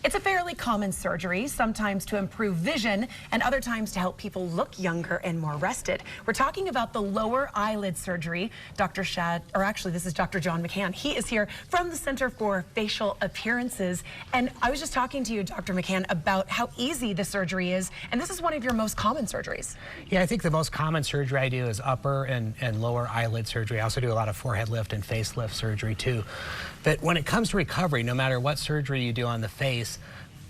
It's a fairly common surgery, sometimes to improve vision and other times to help people look younger and more rested. We're talking about the lower eyelid surgery. This is Dr. John McCann. He is here from the Center for Facial Appearances. And I was just talking to you, Dr. McCann, about how easy the surgery is. And this is one of your most common surgeries. Yeah, I think the most common surgery I do is upper and lower eyelid surgery. I also do a lot of forehead lift and facelift surgery too. But when it comes to recovery, no matter what surgery you do on the face,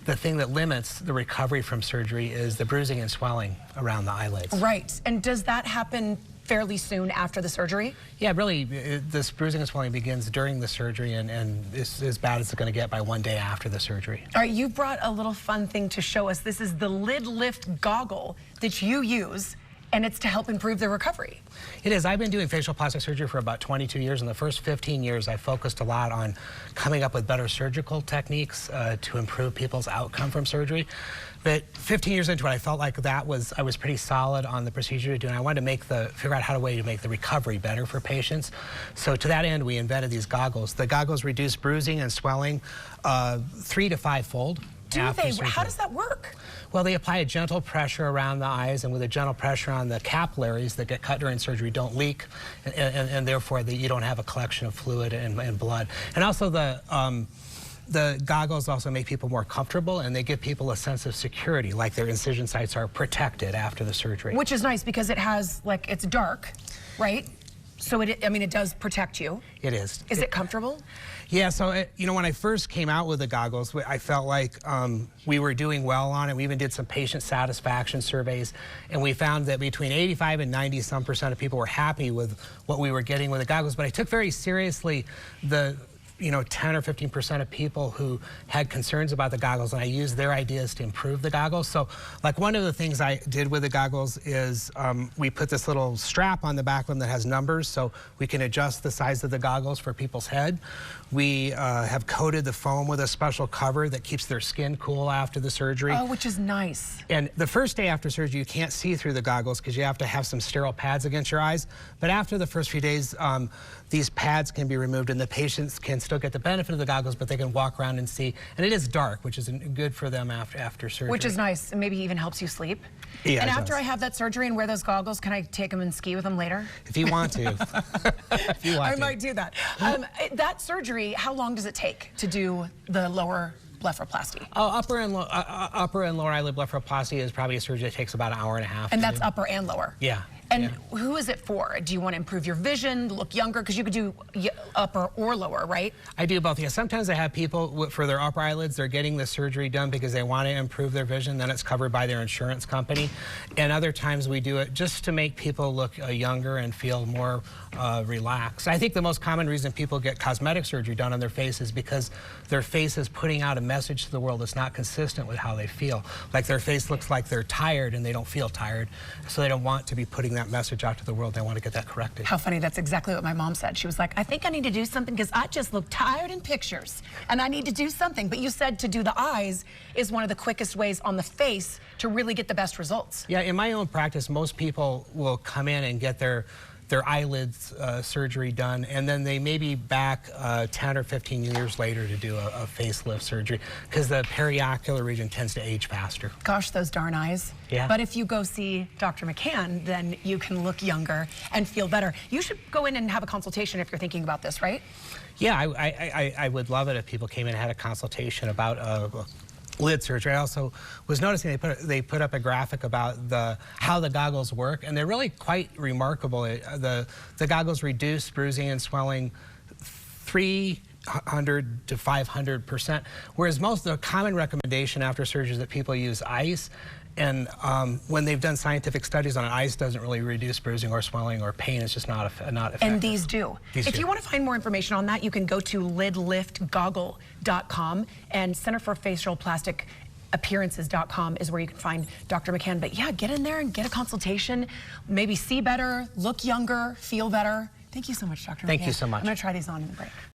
the thing that limits the recovery from surgery is the bruising and swelling around the eyelids. Right. And does that happen fairly soon after the surgery? Yeah, really, this bruising and swelling begins during the surgery and is as bad as it's going to get by one day after the surgery. All right, you brought a little fun thing to show us. This is the lid lift goggle that you use, and it's to help improve the recovery. It is. I've been doing facial plastic surgery for about 22 years. In the first 15 years, I focused a lot on coming up with better surgical techniques to improve people's outcome from surgery. But 15 years into it, I felt like I was pretty solid on the procedure to do, and I wanted to figure out how to make the recovery better for patients. So to that end, we invented these goggles. The goggles reduce bruising and swelling 3 to 5-fold. Do they? How does that work? Well, they apply a gentle pressure around the eyes, and with a gentle pressure on the capillaries that get cut during surgery don't leak, and therefore you don't have a collection of fluid and blood. And also the goggles also make people more comfortable, and they give people a sense of security, like their incision sites are protected after the surgery. Which is nice because it has, it's dark, right? So it does protect you. It is. Is it comfortable? Yeah, so when I first came out with the goggles, I felt like we were doing well on it. We even did some patient satisfaction surveys, and we found that between 85 and 90% of people were happy with what we were getting with the goggles. But I took very seriously the 10 or 15% of people who had concerns about the goggles, and I used their ideas to improve the goggles. So, one of the things I did with the goggles is we put this little strap on the back of them that has numbers, so we can adjust the size of the goggles for people's head. We have coated the foam with a special cover that keeps their skin cool after the surgery. Oh, which is nice. And the first day after surgery, you can't see through the goggles because you have to have some sterile pads against your eyes. But after the first few days, these pads can be removed, and the patients can still get the benefit of the goggles, but they can walk around and see. And it is dark, which is good for them after surgery. Which is nice, and maybe even helps you sleep. Yeah, and after I have that surgery and wear those goggles, can I take them and ski with them later? If you want to. If you want I might do that. That surgery, how long does it take to do the lower blepharoplasty? Oh, upper and lower eyelid blepharoplasty is probably a surgery that takes about an hour and a half. And that's upper and lower? Yeah. And who is it for? Do you want to improve your vision, look younger? Because you could do upper or lower, right? I do both, yeah. Sometimes I have people, for their upper eyelids, they're getting the surgery done because they want to improve their vision, then it's covered by their insurance company. And other times we do it just to make people look younger and feel more relaxed. I think the most common reason people get cosmetic surgery done on their face is because their face is putting out a message to the world that's not consistent with how they feel. Like their face looks like they're tired and they don't feel tired, so they don't want to be putting that message out to the world. They want to get that corrected. How funny. That's exactly what my mom said. She was like, I think I need to do something because I just look tired in pictures and I need to do something. But you said to do the eyes is one of the quickest ways on the face to really get the best results. Yeah, in my own practice, most people will come in and get their eyelids surgery done, and then they may be back 10 or 15 years later to do a facelift surgery because the periocular region tends to age faster. Gosh, those darn eyes. Yeah. But if you go see Dr. McCann, then you can look younger and feel better. You should go in and have a consultation if you're thinking about this, right? Yeah, I would love it if people came in and had a consultation about lid surgery. I also was noticing they put up a graphic about how the goggles work, and they're really quite remarkable. The goggles reduce bruising and swelling 300 to 500%, whereas most of the common recommendation after surgery is that people use ice. And when they've done scientific studies on it, ice doesn't really reduce bruising or swelling or pain. It's just not effective. And these do. If you want to find more information on that, you can go to lidliftgoggle.com, and Center for Facial Plastic Appearances.com is where you can find Dr. McCann. But yeah, get in there and get a consultation. Maybe see better, look younger, feel better. Thank you so much, Dr. McCann. Thank you so much. I'm going to try these on in the break.